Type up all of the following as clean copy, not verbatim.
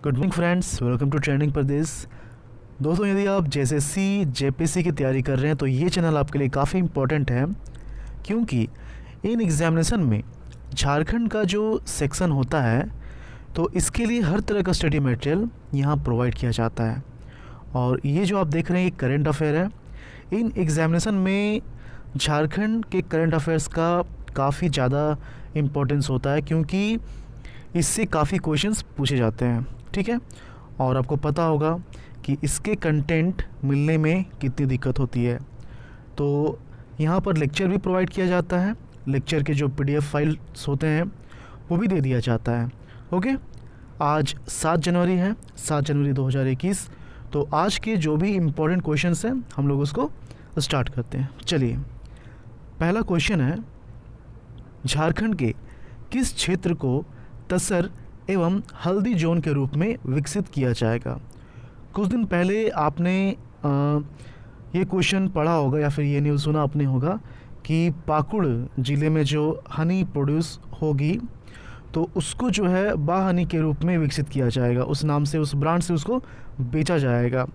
Good morning friends, welcome to trending Pradesh. दोस्तों, यदि आप जेएसएससी जेपीएससी की तैयारी कर रहे हैं तो ये चैनल आपके लिए काफ़ी इम्पोर्टेंट है, क्योंकि इन एग्जामिनेशन में झारखंड का जो सेक्शन होता है तो इसके लिए हर तरह का स्टडी मटेरियल यहाँ प्रोवाइड किया जाता है। और ये जो आप देख रहे हैं ये करंट अफेयर है। इन एग्जामिनेशन में झारखंड के करंट अफेयर्स का काफ़ी ज़्यादा इम्पोर्टेंस होता है, क्योंकि इससे काफ़ी क्वेश्चंस पूछे जाते हैं। ठीक है, और आपको पता होगा कि इसके कंटेंट मिलने में कितनी दिक्कत होती है। तो यहाँ पर लेक्चर भी प्रोवाइड किया जाता है, लेक्चर के जो पीडीएफ फाइल्स होते हैं वो भी दे दिया जाता है। ओके, आज 7 जनवरी है, 7 जनवरी 2021। तो आज के जो भी इम्पोर्टेंट क्वेश्चंस हैं हम लोग उसको स्टार्ट करते हैं। चलिए, पहला क्वेश्चन है, झारखंड के किस क्षेत्र को तसर एवं हल्दी जोन के रूप में विकसित किया जाएगा? कुछ दिन पहले आपने ये क्वेश्चन पढ़ा होगा या फिर ये न्यूज़ सुना आपने होगा कि पाकुड़ ज़िले में जो हनी प्रोड्यूस होगी तो उसको जो है बाहनी के रूप में विकसित किया जाएगा, उस नाम से, उस ब्रांड से उसको बेचा जाएगा।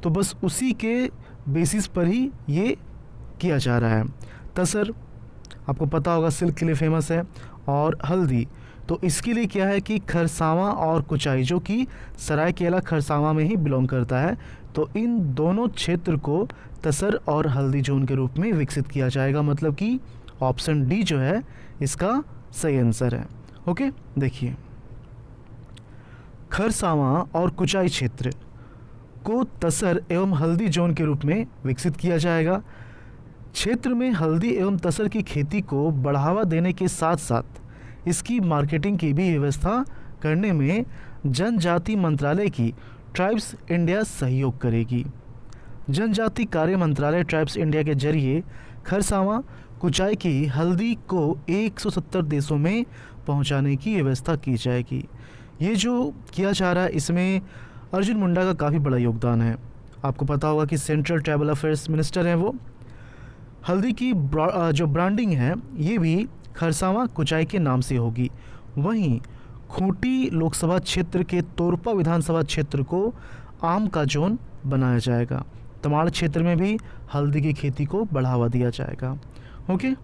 तो बस उसी के बेसिस पर ही ये किया जा रहा है। तसर आपको पता होगा सिल्क के लिए फेमस है, और हल्दी तो इसके लिए क्या है कि खरसावां और कुचाई, जो कि सरायकेला खरसावां में ही बिलोंग करता है, तो इन दोनों क्षेत्र को तसर और हल्दी जोन के रूप में विकसित किया जाएगा। मतलब कि ऑप्शन डी जो है इसका सही आंसर है। ओके, देखिए, खरसावां और कुचाई क्षेत्र को तसर एवं हल्दी जोन के रूप में विकसित किया जाएगा। क्षेत्र में हल्दी एवं तसर की खेती को बढ़ावा देने के साथ साथ इसकी मार्केटिंग की भी व्यवस्था करने में जनजाति मंत्रालय की ट्राइब्स इंडिया सहयोग करेगी। जनजाति कार्य मंत्रालय ट्राइब्स इंडिया के जरिए खरसावां कुचाई की हल्दी को 170 देशों में पहुंचाने की व्यवस्था की जाएगी। ये जो किया जा रहा है इसमें अर्जुन मुंडा का काफ़ी बड़ा योगदान है। आपको पता होगा कि सेंट्रल ट्राइबल अफेयर्स मिनिस्टर हैं वो। हल्दी की जो ब्रांडिंग है ये भी खरसावां कुचाई के नाम से होगी। वहीं खूंटी लोकसभा क्षेत्र के तोरपा विधानसभा क्षेत्र को आम का जोन बनाया जाएगा। तमाड़ क्षेत्र में भी हल्दी की खेती को बढ़ावा दिया जाएगा। ओके,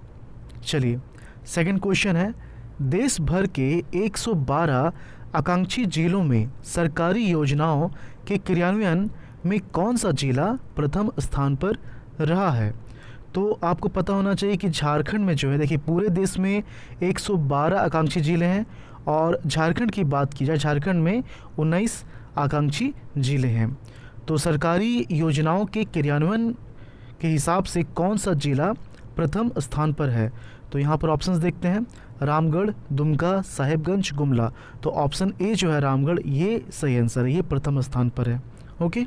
चलिए, सेकंड क्वेश्चन है, देश भर के 112 आकांक्षी जिलों में सरकारी योजनाओं के क्रियान्वयन में कौन सा जिला प्रथम स्थान पर रहा है? तो आपको पता होना चाहिए कि झारखंड में जो है, देखिए, पूरे देश में 112 आकांक्षी जिले हैं, और झारखंड की बात की जाए, झारखंड में 19 आकांक्षी जिले हैं। तो सरकारी योजनाओं के क्रियान्वयन के हिसाब से कौन सा जिला प्रथम स्थान पर है? तो यहाँ पर ऑप्शंस देखते हैं, रामगढ़, दुमका, साहेबगंज, गुमला। तो ऑप्शन ए जो है रामगढ़, ये सही आंसर है, ये प्रथम स्थान पर है। ओके,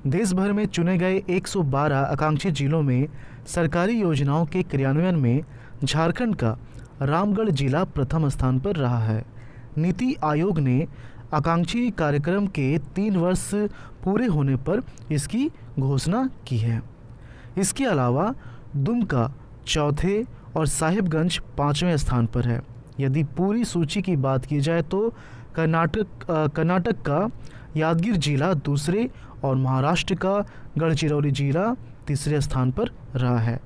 देश भर में चुने गए 112 आकांक्षी जिलों में सरकारी योजनाओं के क्रियान्वयन में झारखंड का रामगढ़ जिला प्रथम स्थान पर रहा है। नीति आयोग ने आकांक्षी कार्यक्रम के 3 वर्ष पूरे होने पर इसकी घोषणा की है। इसके अलावा दुमका चौथे और साहिबगंज 5वें स्थान पर है। यदि पूरी सूची की बात की जाए तो कर्नाटक का यादगीर जिला दूसरे और महाराष्ट्र का गढ़चिरौली जिला तीसरे स्थान पर रहा है।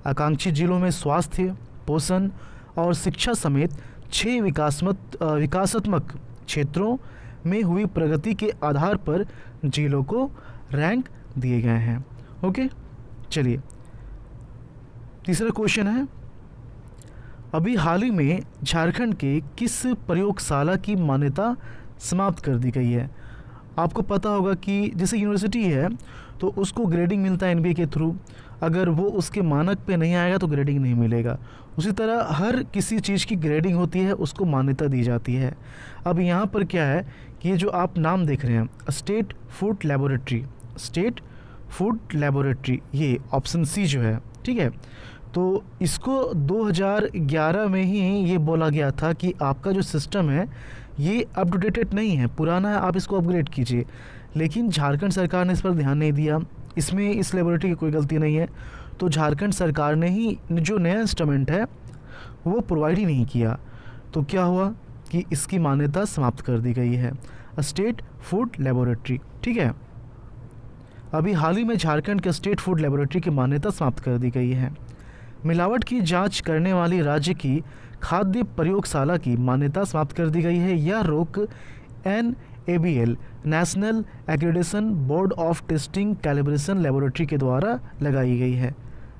आकांक्षी जिलों में स्वास्थ्य, पोषण और शिक्षा समेत 6 विकासात्मक क्षेत्रों में हुई प्रगति के आधार पर जिलों को रैंक दिए गए हैं। ओके, चलिए, तीसरा क्वेश्चन है, अभी हाल ही में झारखंड के किस प्रयोगशाला की मान्यता समाप्त कर दी गई है? आपको पता होगा कि जैसे यूनिवर्सिटी है तो उसको ग्रेडिंग मिलता है एनबीए के थ्रू, अगर वो उसके मानक पे नहीं आएगा तो ग्रेडिंग नहीं मिलेगा। उसी तरह हर किसी चीज़ की ग्रेडिंग होती है, उसको मान्यता दी जाती है। अब यहाँ पर क्या है कि ये जो आप नाम देख रहे हैं, स्टेट फूड लैबोरेटरी, ये ऑप्शन सी जो है, ठीक है, तो इसको 2011 में ही ये बोला गया था कि आपका जो सिस्टम है ये अप टू डेटेड नहीं है, पुराना है, आप इसको अपग्रेड कीजिए। लेकिन झारखंड सरकार ने इस पर ध्यान नहीं दिया, इसमें इस लेबोरेटरी की कोई गलती नहीं है। तो झारखंड सरकार ने ही जो नया इंस्ट्रूमेंट है वो प्रोवाइड ही नहीं किया, तो क्या हुआ कि इसकी मान्यता समाप्त कर दी गई है। State food laboratory. ठीक है, अभी हाल ही में झारखंड के स्टेट फूड लेबोरेटरी की मान्यता समाप्त कर दी गई है। मिलावट की जांच करने वाली राज्य की खाद्य प्रयोगशाला की मान्यता समाप्त कर दी गई है। यह रोक NABL national accreditation board of testing calibration laboratory के द्वारा लगाई गई है।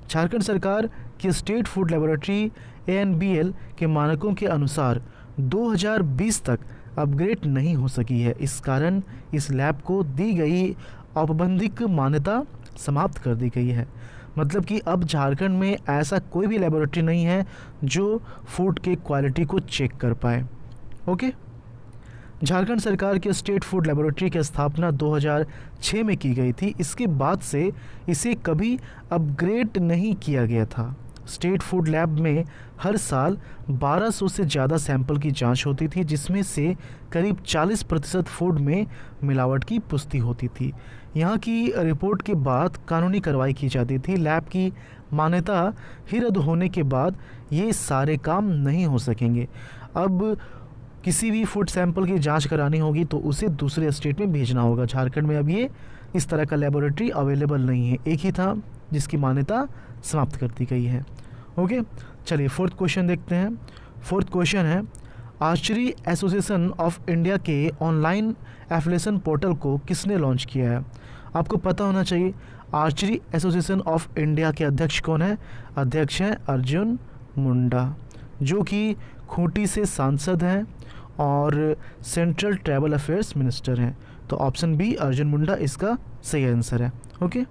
झारखंड सरकार की स्टेट फूड लेबोरेटरी ANBL के मानकों के अनुसार 2020 तक अपग्रेड नहीं हो सकी है। इस कारण इस लैब को दी गई औपबंधिक मान्यता समाप्त कर दी गई है। मतलब कि अब झारखंड में ऐसा कोई भी लेबोरेटरी नहीं है जो फूड के क्वालिटी को चेक कर पाए। ओके, झारखंड सरकार के स्टेट फूड लेबोरेटरी की स्थापना 2006 में की गई थी। इसके बाद से इसे कभी अपग्रेड नहीं किया गया था। स्टेट फूड लैब में हर साल 1200 से ज़्यादा सैंपल की जांच होती थी, जिसमें से करीब 40% फूड में मिलावट की पुष्टि होती थी। यहाँ की रिपोर्ट के बाद कानूनी कार्रवाई की जाती थी। लैब की मान्यता ही रद्द होने के बाद ये सारे काम नहीं हो सकेंगे। अब किसी भी फूड सैंपल की जांच करानी होगी तो उसे दूसरे स्टेट में भेजना होगा। झारखंड में अब ये इस तरह का लेबोरेटरी अवेलेबल नहीं है, एक ही था जिसकी मान्यता समाप्त कर दी गई है। ओके, चलिए फोर्थ क्वेश्चन देखते हैं। फोर्थ क्वेश्चन है, आर्चरी एसोसिएशन ऑफ इंडिया के ऑनलाइन एफिलिएशन पोर्टल को किसने लॉन्च किया है? आपको पता होना चाहिए आर्चरी एसोसिएशन ऑफ इंडिया के अध्यक्ष कौन है? अध्यक्ष हैं अर्जुन मुंडा, जो कि खूंटी से सांसद हैं और सेंट्रल ट्राइबल अफेयर्स मिनिस्टर हैं। तो ऑप्शन बी अर्जुन मुंडा इसका सही आंसर है। ओके,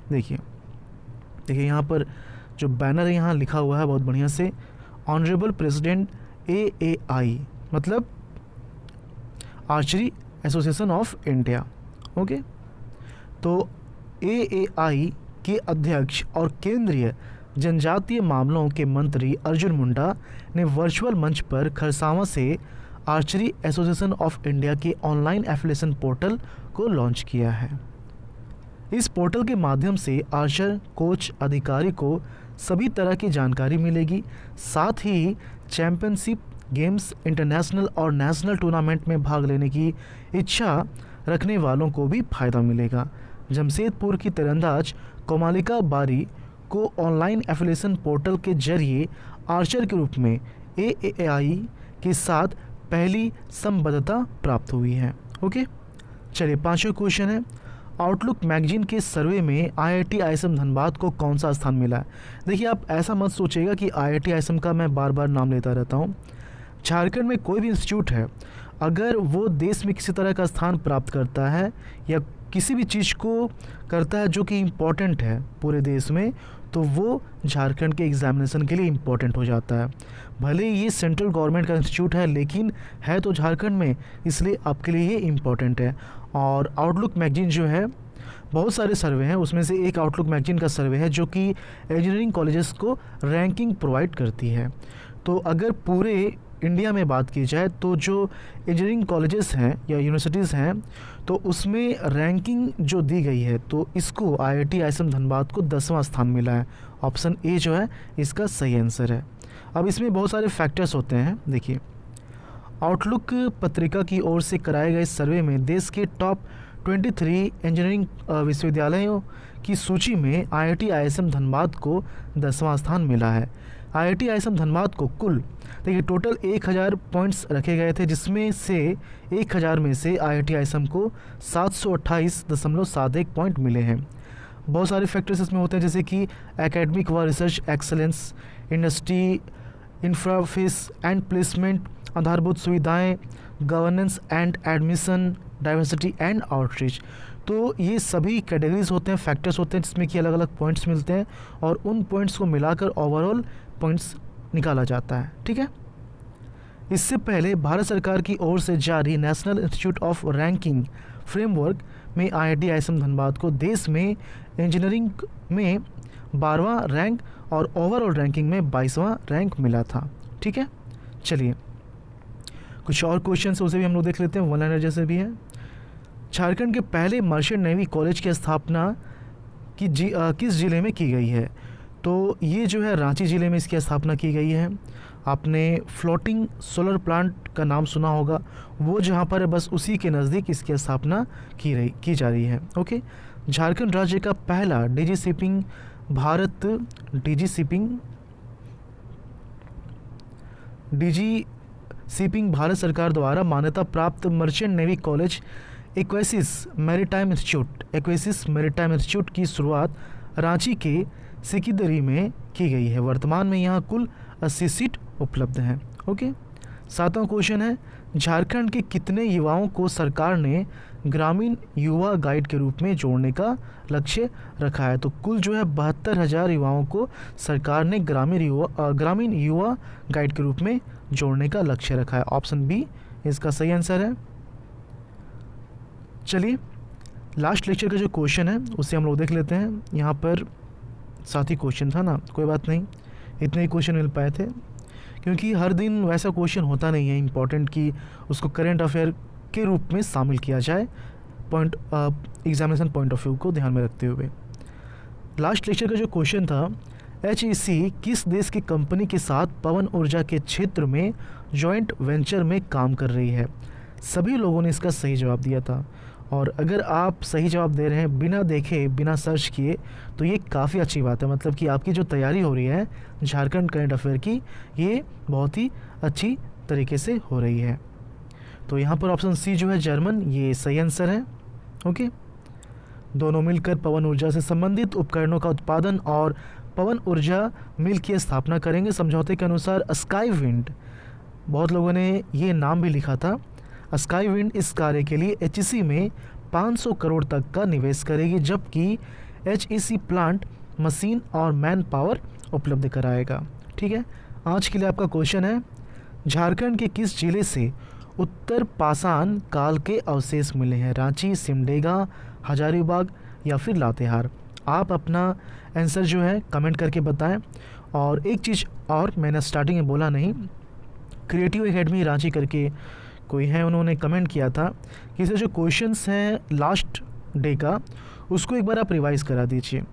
देखिए यहाँ पर जो बैनर है यहाँ लिखा हुआ है बहुत बढ़िया से, ऑनरेबल प्रेसिडेंट AAI मतलब archery association of India. Okay, तो AAI के अध्यक्ष और केंद्रीय जनजातीय मामलों के मंत्री अर्जुन मुंडा ने वर्चुअल मंच पर खरसावां से आर्चरी एसोसिएशन ऑफ इंडिया के ऑनलाइन एफिलिएशन पोर्टल को लॉन्च किया है। इस पोर्टल के माध्यम से आर्चर कोच अधिकारी को सभी तरह की जानकारी मिलेगी। साथ ही चैंपियनशिप गेम्स, इंटरनेशनल और नेशनल टूर्नामेंट में भाग लेने की इच्छा रखने वालों को भी फायदा मिलेगा। जमशेदपुर की तीरंदाज कोमालिका बारी को ऑनलाइन एफिलिएशन पोर्टल के जरिए आर्चर के रूप में AAI के साथ पहली संबद्धता प्राप्त हुई है। ओके, चलिए पांचवा क्वेश्चन है, आउटलुक मैगजीन के सर्वे में IIT ISM धनबाद को कौन सा स्थान मिला है? देखिए, आप ऐसा मत सोचिएगा कि IIT ISM का मैं बार बार नाम लेता रहता हूँ। झारखंड में कोई भी इंस्टीट्यूट है, अगर वो देश में किसी तरह का स्थान प्राप्त करता है या किसी भी चीज़ को करता है जो कि इम्पोर्टेंट है पूरे देश में, तो वो झारखंड के एग्जामिनेशन के लिए इम्पोर्टेंट हो जाता है। भले ये सेंट्रल गवर्नमेंट का इंस्टीट्यूट है, लेकिन है तो झारखंड में, इसलिए आपके लिए ये इम्पोर्टेंट है। और आउटलुक मैगजीन जो है, बहुत सारे सर्वे हैं, उसमें से एक आउटलुक मैगजीन का सर्वे है जो कि इंजीनियरिंग कॉलेजेस को रैंकिंग प्रोवाइड करती है। तो अगर पूरे इंडिया में बात की जाए तो जो इंजीनियरिंग कॉलेजेस हैं या यूनिवर्सिटीज़ हैं, तो उसमें रैंकिंग जो दी गई है, तो इसको IIT ISM धनबाद को 10वां स्थान मिला है। ऑप्शन ए जो है इसका सही आंसर है। अब इसमें बहुत सारे फैक्टर्स होते हैं। देखिए, आउटलुक पत्रिका की ओर से कराए गए सर्वे में देश के टॉप 23 इंजीनियरिंग विश्वविद्यालयों की सूची में IIT ISM धनबाद को 10वां स्थान मिला है। IIT ISM धनबाद को कुल देखिए टोटल 1000 पॉइंट्स रखे गए थे, जिसमें से 1000 में से IIT ISM को 728.71 पॉइंट मिले हैं। बहुत सारे फैक्टर्स इसमें होते हैं, जैसे कि एकेडमिक व research excellence, industry, interface and placement, आधारभूत सुविधाएं, governance and admission, diversity and outreach. तो ये सभी कैटेगरीज होते हैं, फैक्टर्स होते हैं, जिसमें कि अलग अलग पॉइंट्स मिलते हैं और उन पॉइंट्स को मिलाकर ओवरऑल पॉइंट्स निकाला जाता है। ठीक है, इससे पहले भारत सरकार की ओर से जारी national institute of ranking framework में IIT ISM धनबाद को देश में इंजीनियरिंग में 12वां रैंक और ओवरऑल रैंकिंग में 22वां रैंक मिला था। ठीक है, चलिए कुछ और क्वेश्चन उसे भी हम लोग देख लेते हैं, वन लाइनर जैसे भी है। झारखंड के पहले मर्चेंट नेवी कॉलेज की स्थापना किस ज़िले में की गई है? तो ये जो है रांची ज़िले में इसकी स्थापना की गई है। आपने फ्लोटिंग सोलर प्लांट का नाम सुना होगा, वो जहाँ पर है बस उसी के नज़दीक इसकी स्थापना की जा रही है। ओके, झारखंड राज्य का पहला डीजी शिपिंग भारत सरकार द्वारा मान्यता प्राप्त मर्चेंट नेवी कॉलेज एक्वेसिस मैरीटाइम इंस्टीट्यूट की शुरुआत रांची के सिकिदरी में की गई है। वर्तमान में यहाँ कुल 80 सीट उपलब्ध हैं। ओके, 7वां क्वेश्चन है, झारखंड के कितने युवाओं को सरकार ने ग्रामीण युवा गाइड के रूप में जोड़ने का लक्ष्य रखा है? तो कुल जो है 72,000 युवाओं को सरकार ने ग्रामीण युवा गाइड के रूप में जोड़ने का लक्ष्य रखा है। ऑप्शन बी इसका सही आंसर है। चलिए, लास्ट लेक्चर का जो क्वेश्चन है उसे हम लोग देख लेते हैं। यहाँ पर 7 ही क्वेश्चन था ना, कोई बात नहीं, इतने ही क्वेश्चन मिल पाए थे, क्योंकि हर दिन वैसा क्वेश्चन होता नहीं है इम्पॉर्टेंट कि उसको करंट अफेयर के रूप में शामिल किया जाए, एग्जामिनेशन पॉइंट ऑफ व्यू को ध्यान में रखते हुए। लास्ट लेक्चर का जो क्वेश्चन था, HEC किस देश की कंपनी के साथ पवन ऊर्जा के क्षेत्र में जॉइंट वेंचर में काम कर रही है? सभी लोगों ने इसका सही जवाब दिया था, और अगर आप सही जवाब दे रहे हैं बिना देखे, बिना सर्च किए, तो ये काफ़ी अच्छी बात है। मतलब कि आपकी जो तैयारी हो रही है झारखंड करंट अफेयर की, ये बहुत ही अच्छी तरीके से हो रही है। तो यहाँ पर ऑप्शन सी जो है जर्मन, ये सही आंसर है। ओके, दोनों मिलकर पवन ऊर्जा से संबंधित उपकरणों का उत्पादन और पवन ऊर्जा मिल की स्थापना करेंगे। समझौते के अनुसार स्काई विंड, बहुत लोगों ने ये नाम भी लिखा था, स्काई विंड इस कार्य के लिए HEC में 500 करोड़ तक का निवेश करेगी, जबकि HEC प्लांट मशीन और मैन पावर उपलब्ध कराएगा। ठीक है, आज के लिए आपका क्वेश्चन है, झारखंड के किस जिले से उत्तर पाषाण काल के अवशेष मिले हैं? रांची, सिमडेगा, हजारीबाग या फिर लातेहार? आप अपना आंसर जो है कमेंट करके बताएं। और एक चीज़ और मैंने स्टार्टिंग में बोला नहीं, क्रिएटिव एकेडमी रांची करके कोई है, उन्होंने कमेंट किया था कि इसे जो क्वेश्चंस हैं लास्ट डे का, उसको एक बार आप रिवाइज़ करा दीजिए।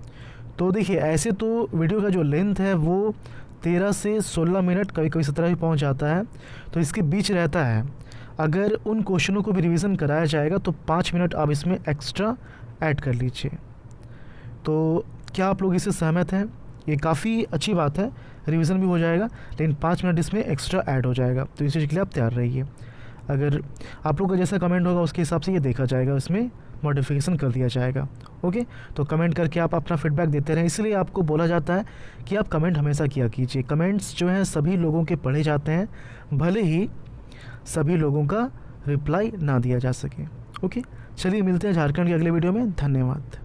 तो देखिए, ऐसे तो वीडियो का जो लेंथ है वो 13 से 16 मिनट, कभी कभी 17 भी पहुंच जाता है, तो इसके बीच रहता है। अगर उन क्वेश्चनों को भी रिवीजन कराया जाएगा तो 5 मिनट आप इसमें एक्स्ट्रा ऐड कर लीजिए। तो क्या आप लोग इससे सहमत हैं? ये काफ़ी अच्छी बात है, रिवीजन भी हो जाएगा, लेकिन 5 मिनट इसमें एक्स्ट्रा ऐड हो जाएगा, तो इस चीज़ के लिए आप तैयार रहिए। अगर आप लोग का जैसा कमेंट होगा उसके हिसाब से ये देखा जाएगा, उसमें मॉडिफिकेशन कर दिया जाएगा। ओके, तो कमेंट करके आप अपना फीडबैक देते रहें, इसलिए आपको बोला जाता है कि आप कमेंट हमेशा किया कीजिए। कमेंट्स जो हैं सभी लोगों के पढ़े जाते हैं, भले ही सभी लोगों का रिप्लाई ना दिया जा सके। ओके, चलिए मिलते हैं झारखंड के अगले वीडियो में। धन्यवाद।